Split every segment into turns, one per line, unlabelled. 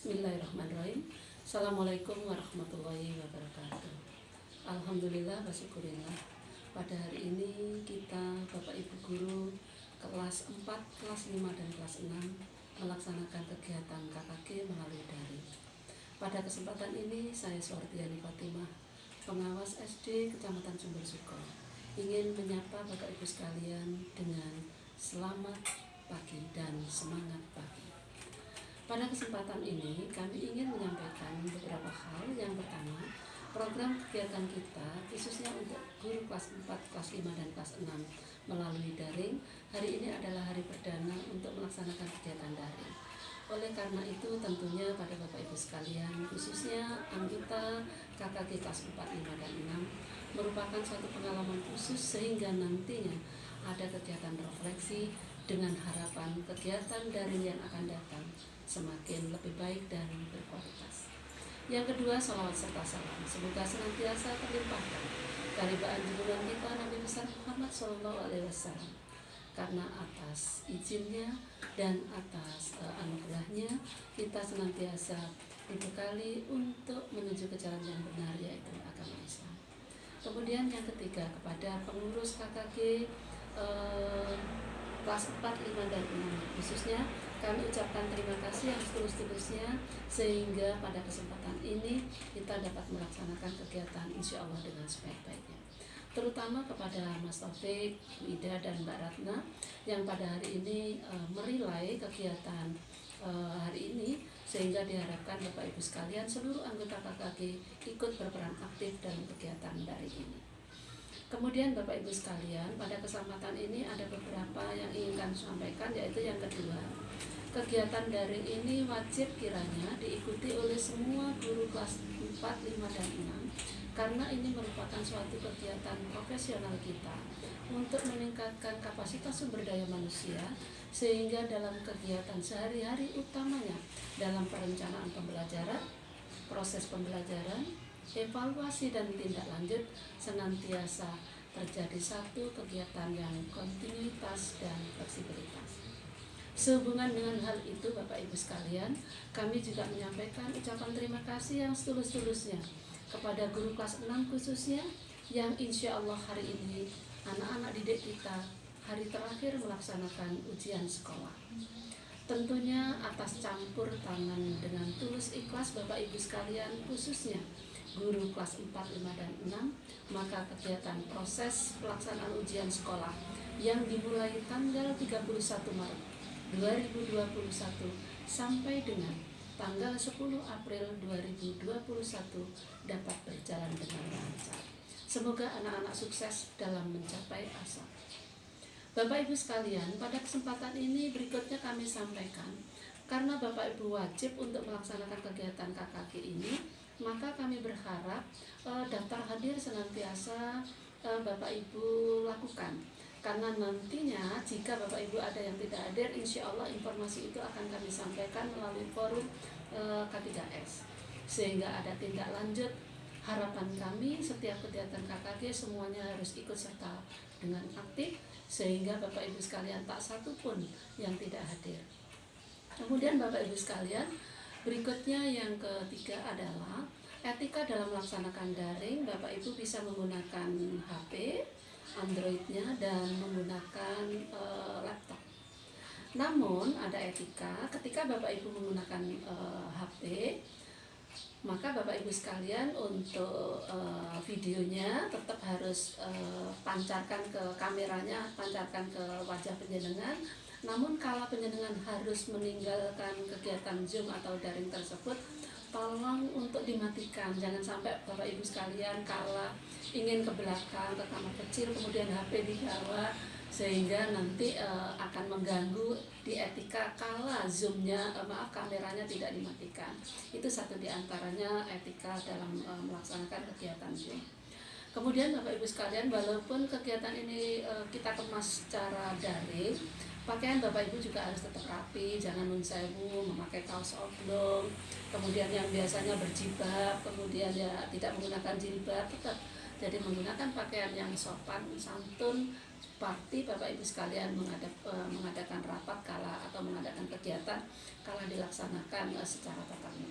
Bismillahirrahmanirrahim. Assalamualaikum warahmatullahi wabarakatuh. Alhamdulillah wa syukurillah. Pada hari ini kita Bapak Ibu Guru kelas 4, kelas 5 dan kelas 6 melaksanakan kegiatan KKG melalui daring. Pada kesempatan ini saya Suwardiani Fatimah, pengawas SD Kecamatan Sumber Suko, ingin menyapa Bapak Ibu sekalian dengan selamat pagi dan semangat pagi. Pada kesempatan ini kami ingin menyampaikan beberapa hal. Yang pertama, program kegiatan kita khususnya untuk guru kelas 4, kelas 5 dan kelas 6 melalui daring. Hari ini adalah hari perdana untuk melaksanakan kegiatan daring. Oleh karena itu tentunya pada Bapak Ibu sekalian, khususnya anggota KKG kelas 4, 5 dan 6 merupakan suatu pengalaman khusus sehingga nantinya ada kegiatan refleksi dengan harapan kegiatan daring yang akan datang semakin lebih baik dan berkualitas. Yang kedua, salawat serta salam semoga senantiasa terlimpahkan karibaan junjungan kita Nabi besar Muhammad SAW, karena atas izinnya dan atas anugerahnya kita senantiasa dibekali untuk menuju ke jalan yang benar, yaitu agama Islam. Kemudian yang ketiga, kepada pengurus KKG kelas 4, 5 dan 6 khususnya kami ucapkan terima kasih yang setulus-tulusnya sehingga pada kesempatan ini kita dapat melaksanakan kegiatan insya Allah dengan sebaik-baiknya. Terutama kepada Mas Taufik, Wida dan Mbak Ratna yang pada hari ini merilai kegiatan hari ini, sehingga diharapkan Bapak Ibu sekalian seluruh anggota KKG ikut berperan aktif dalam kegiatan daring ini. Kemudian Bapak Ibu sekalian, pada kesempatan ini ada beberapa yang ingin kami sampaikan, yaitu yang kedua, kegiatan daring ini wajib kiranya diikuti oleh semua guru kelas 4, 5 dan 6 karena ini merupakan suatu kegiatan profesional kita untuk meningkatkan kapasitas sumber daya manusia, sehingga dalam kegiatan sehari-hari utamanya dalam perencanaan pembelajaran, proses pembelajaran, evaluasi dan tindak lanjut senantiasa terjadi satu kegiatan yang kontinuitas dan fleksibilitas. Sehubungan dengan hal itu Bapak Ibu sekalian, kami juga menyampaikan ucapan terima kasih yang setulus-tulusnya kepada guru kelas 6 khususnya yang insya Allah hari ini anak-anak didik kita hari terakhir melaksanakan ujian sekolah. Tentunya atas campur tangan dengan tulus ikhlas Bapak Ibu sekalian, khususnya guru kelas 4, 5 dan 6, maka kegiatan proses pelaksanaan ujian sekolah yang dimulai tanggal 31 Maret 2021 sampai dengan tanggal 10 April 2021 dapat berjalan dengan lancar. Semoga anak-anak sukses dalam mencapai asa. Bapak Ibu sekalian, pada kesempatan ini berikutnya kami sampaikan, karena Bapak Ibu wajib untuk melaksanakan kegiatan KKG ini, maka kami berharap daftar hadir senantiasa Bapak Ibu lakukan. Karena nantinya jika Bapak Ibu ada yang tidak hadir, insya Allah informasi itu akan kami sampaikan melalui forum K3S. Sehingga ada tindak lanjut. Harapan kami setiap kegiatan KKG semuanya harus ikut serta dengan aktif, sehingga Bapak Ibu sekalian tak satu pun yang tidak hadir. Kemudian Bapak Ibu sekalian, berikutnya yang ketiga adalah etika dalam melaksanakan daring. Bapak Ibu bisa menggunakan HP, Android-nya dan menggunakan laptop. Namun ada etika ketika Bapak Ibu menggunakan HP, maka Bapak Ibu sekalian untuk videonya tetap harus pancarkan ke kameranya, pancarkan ke wajah penjenengan. Namun kala penjenengan harus meninggalkan kegiatan Zoom atau daring tersebut, tolong untuk dimatikan. Jangan sampai Bapak Ibu sekalian kala ingin ke belakang, ke kamar kecil, kemudian HP dibawa, sehingga nanti akan mengganggu di etika kala Zoom-nya, kameranya tidak dimatikan. Itu satu diantaranya etika dalam melaksanakan kegiatan Zoom. Kemudian Bapak Ibu sekalian, walaupun kegiatan ini kita kemas secara daring, pakaian Bapak Ibu juga harus tetap rapi, jangan nunsewu, memakai kaos oblong, kemudian yang biasanya berjilbab, kemudian ya tidak menggunakan jilbab, tetap jadi menggunakan pakaian yang sopan, santun, seperti Bapak Ibu sekalian mengadakan rapat kala atau mengadakan kegiatan kala dilaksanakan secara tatap muka.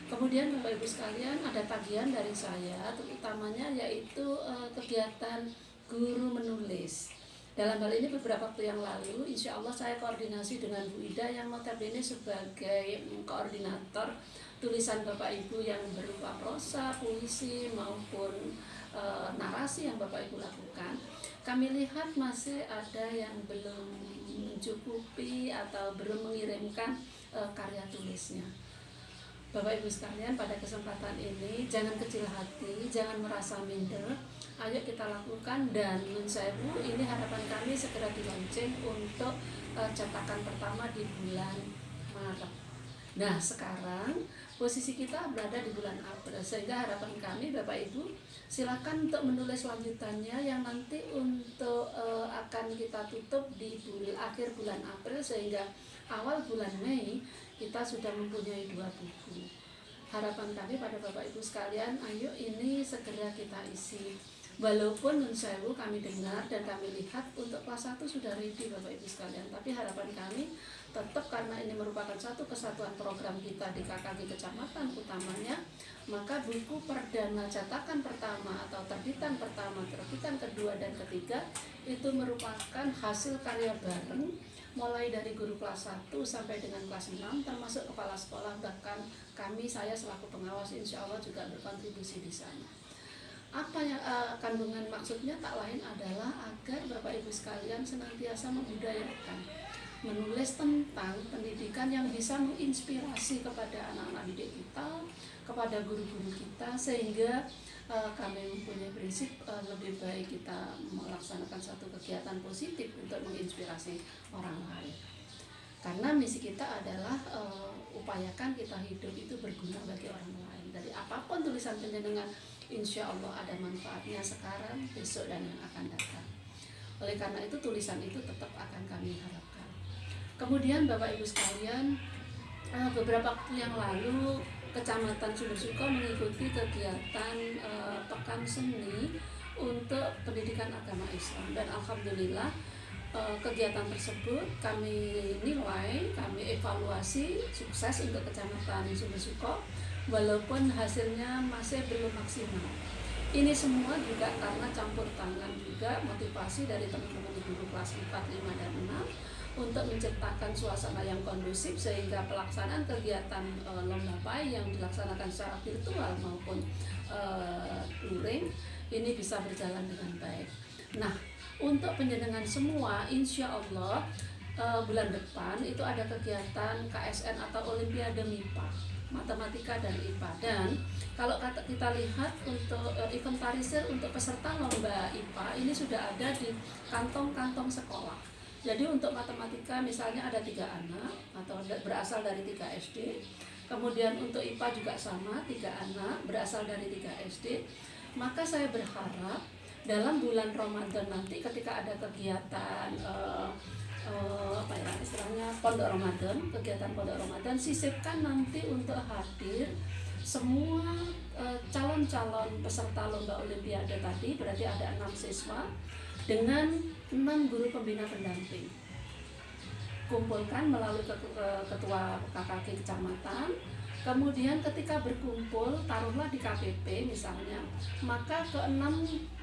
Kemudian Bapak Ibu sekalian, ada tagihan dari saya terutamanya yaitu kegiatan guru menulis. Dalam hal ini beberapa waktu yang lalu, insya Allah saya koordinasi dengan Bu Ida yang notabene sebagai koordinator tulisan Bapak Ibu yang berupa prosa, puisi maupun narasi yang Bapak Ibu lakukan. Kami lihat masih ada yang belum mencukupi atau belum mengirimkan karya tulisnya. Bapak Ibu sekalian, pada kesempatan ini jangan kecil hati, jangan merasa minder. Ayo kita lakukan, dan nun sewu, ini harapan kami segera dilaunching untuk cetakan pertama di bulan Maret. Nah, sekarang posisi kita berada di bulan April, sehingga harapan kami Bapak Ibu silakan untuk menulis lanjutannya yang nanti untuk akan kita tutup di akhir bulan April, sehingga awal bulan Mei kita sudah mempunyai 2 buku. Harapan kami pada Bapak Ibu sekalian, ayo ini segera kita isi. Walaupun nun sewu kami dengar dan kami lihat untuk kelas 1 sudah ready Bapak Ibu sekalian, tapi harapan kami tetap karena ini merupakan satu kesatuan program kita di KKG Kecamatan utamanya, maka buku perdana cetakan pertama atau terbitan pertama, terbitan kedua dan ketiga itu merupakan hasil karya bareng mulai dari guru kelas 1 sampai dengan kelas 6 termasuk kepala sekolah, bahkan kami, saya selaku pengawas insya Allah juga berkontribusi di sana. Apa yang kandungan maksudnya tak lain adalah agar Bapak Ibu sekalian senantiasa membudayakan menulis tentang pendidikan yang bisa menginspirasi kepada anak-anak didik kita, kepada guru-guru kita, sehingga kami mempunyai prinsip lebih baik kita melaksanakan satu kegiatan positif untuk menginspirasi orang lain. Karena misi kita adalah upayakan kita hidup itu berguna bagi orang lain. Dari apapun tulisan penjenengan, insya Allah ada manfaatnya sekarang, besok, dan yang akan datang. Oleh karena itu tulisan itu tetap akan kami harapkan. Kemudian Bapak Ibu sekalian, beberapa waktu yang lalu Kecamatan Sumbersuko mengikuti kegiatan Pekan Seni untuk pendidikan agama Islam, dan alhamdulillah kegiatan tersebut kami nilai, kami evaluasi sukses untuk Kecamatan Sumbersuko, walaupun hasilnya masih belum maksimal. Ini semua juga karena campur tangan juga motivasi dari teman-teman guru kelas 4, 5, dan 6 untuk menciptakan suasana yang kondusif sehingga pelaksanaan kegiatan lomba pai yang dilaksanakan secara virtual maupun luring ini bisa berjalan dengan baik. Nah, untuk penjenengan semua, insya Allah bulan depan itu ada kegiatan KSN atau Olimpiade MIPA, Matematika dan IPA. Dan kalau kita lihat untuk inventarisir untuk peserta lomba IPA ini sudah ada di kantong-kantong sekolah. Jadi untuk matematika misalnya ada 3 anak atau berasal dari 3 SD. Kemudian untuk IPA juga sama, 3 anak berasal dari 3 SD. Maka saya berharap dalam bulan Ramadan nanti ketika ada kegiatan istilahnya pondok Ramadan, kegiatan pondok Ramadan, sisipkan nanti untuk hadir semua calon-calon peserta lomba Olimpiade tadi, berarti ada 6 siswa dengan 6 guru pembina pendamping. Kumpulkan melalui ketua KKG Kecamatan. Kemudian ketika berkumpul, taruhlah di KPP misalnya, maka ke-6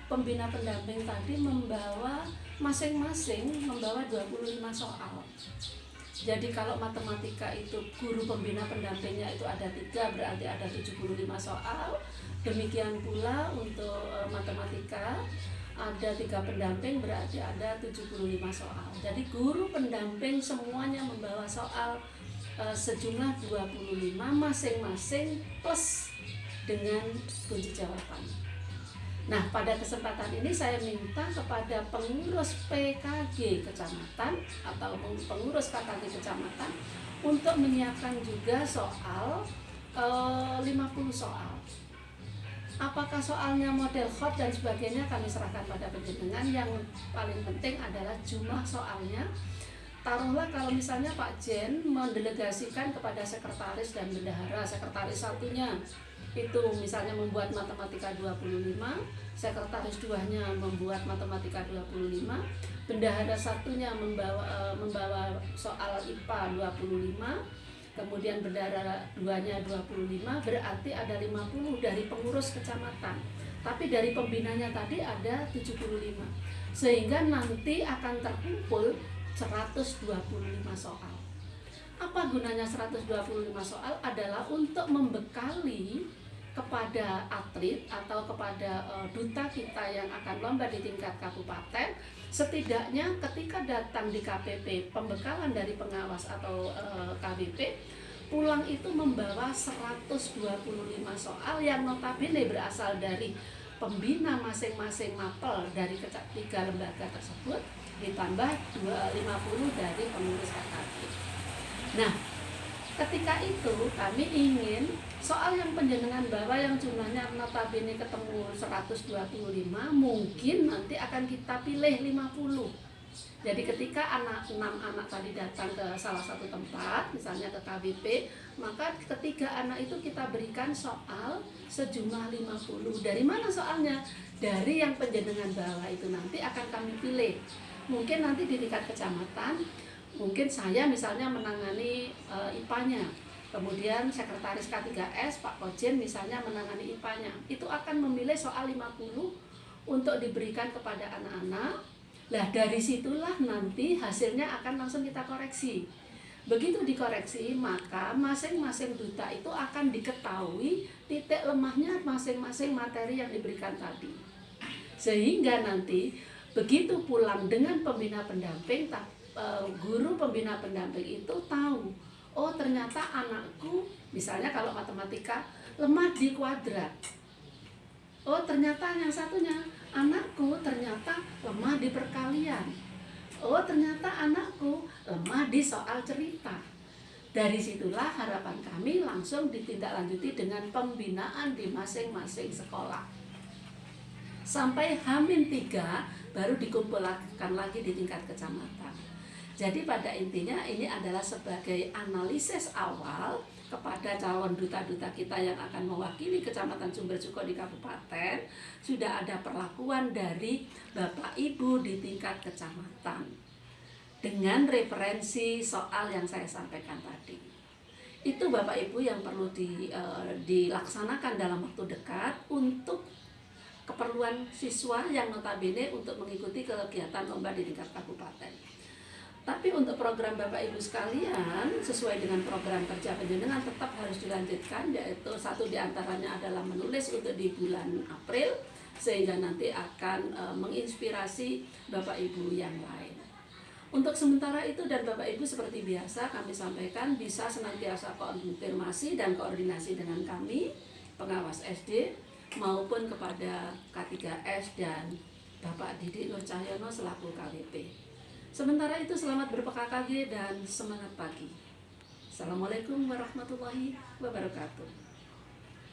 pembina pendamping tadi membawa masing-masing membawa 25 soal. Jadi kalau matematika itu guru pembina pendampingnya itu ada 3, berarti ada 75 soal. Demikian pula untuk matematika ada 3 pendamping, berarti ada 75 soal. Jadi guru pendamping semuanya membawa soal sejumlah 25 masing-masing plus dengan kunci jawaban. Nah, pada kesempatan ini saya minta kepada pengurus PKG Kecamatan atau pengurus KKG Kecamatan untuk menyiapkan juga soal 50 soal. Apakah soalnya model hot dan sebagainya kami serahkan pada penjenengan. Yang paling penting adalah jumlah soalnya. Taruhlah kalau misalnya Pak Jen mendelegasikan kepada sekretaris dan bendahara, sekretaris satunya itu misalnya membuat matematika 25, sekretaris 2-nya membuat matematika 25, bendahara satunya membawa soal IPA 25, kemudian berdarah 2-nya 25, berarti ada 50 dari pengurus kecamatan. Tapi dari pembinanya tadi ada 75. Sehingga nanti akan terkumpul 125 soal. Apa gunanya 125 soal? Adalah untuk membekali kepada atlet atau kepada duta kita yang akan lomba di tingkat kabupaten, setidaknya ketika datang di KPP pembekalan dari pengawas atau KBP, pulang itu membawa 125 soal yang notabene berasal dari pembina masing-masing mapel dari 3 lembaga tersebut, ditambah 50 dari pengurus KKP. Nah, ketika itu kami ingin soal yang penjenengan bawa yang jumlahnya notabene ketemu 125, mungkin nanti akan kita pilih 50. Jadi ketika 6 anak tadi datang ke salah satu tempat, misalnya ke KBP, maka ketiga anak itu kita berikan soal sejumlah 50. Dari mana soalnya? Dari yang penjenengan bawa itu nanti akan kami pilih. Mungkin nanti di tingkat kecamatan, mungkin saya misalnya menangani IPA-nya, kemudian sekretaris K3S Pak Kojen misalnya menangani IPA-nya, itu akan memilih soal 50 untuk diberikan kepada anak-anak. Lah dari situlah nanti hasilnya akan langsung kita koreksi. Begitu dikoreksi, maka masing-masing duta itu akan diketahui titik lemahnya masing-masing materi yang diberikan tadi. Sehingga nanti begitu pulang dengan pembina pendamping, guru pembina pendamping itu tahu, oh ternyata anakku misalnya kalau matematika lemah di kuadrat, oh ternyata yang satunya anakku ternyata lemah di perkalian, oh ternyata anakku lemah di soal cerita. Dari situlah harapan kami langsung ditindaklanjuti dengan pembinaan di masing-masing sekolah sampai H-3 baru dikumpulkan lagi di tingkat kecamatan. Jadi pada intinya ini adalah sebagai analisis awal kepada calon duta-duta kita yang akan mewakili Kecamatan Sumbercuko di kabupaten. Sudah ada perlakuan dari Bapak Ibu di tingkat kecamatan dengan referensi soal yang saya sampaikan tadi. Itu Bapak Ibu yang perlu dilaksanakan dalam waktu dekat untuk keperluan siswa yang notabene untuk mengikuti kegiatan lomba di tingkat kabupaten. Tapi untuk program Bapak Ibu sekalian, sesuai dengan program kerja penjenengan tetap harus dilanjutkan, yaitu satu diantaranya adalah menulis untuk di bulan April, sehingga nanti akan menginspirasi Bapak Ibu yang lain. Untuk sementara itu dan Bapak Ibu seperti biasa kami sampaikan bisa senantiasa konfirmasi dan koordinasi dengan kami, pengawas SD, maupun kepada K3S dan Bapak Didik Nur Cahyono selaku KWP. Sementara itu selamat berPKKG dan semangat pagi. Assalamualaikum warahmatullahi wabarakatuh.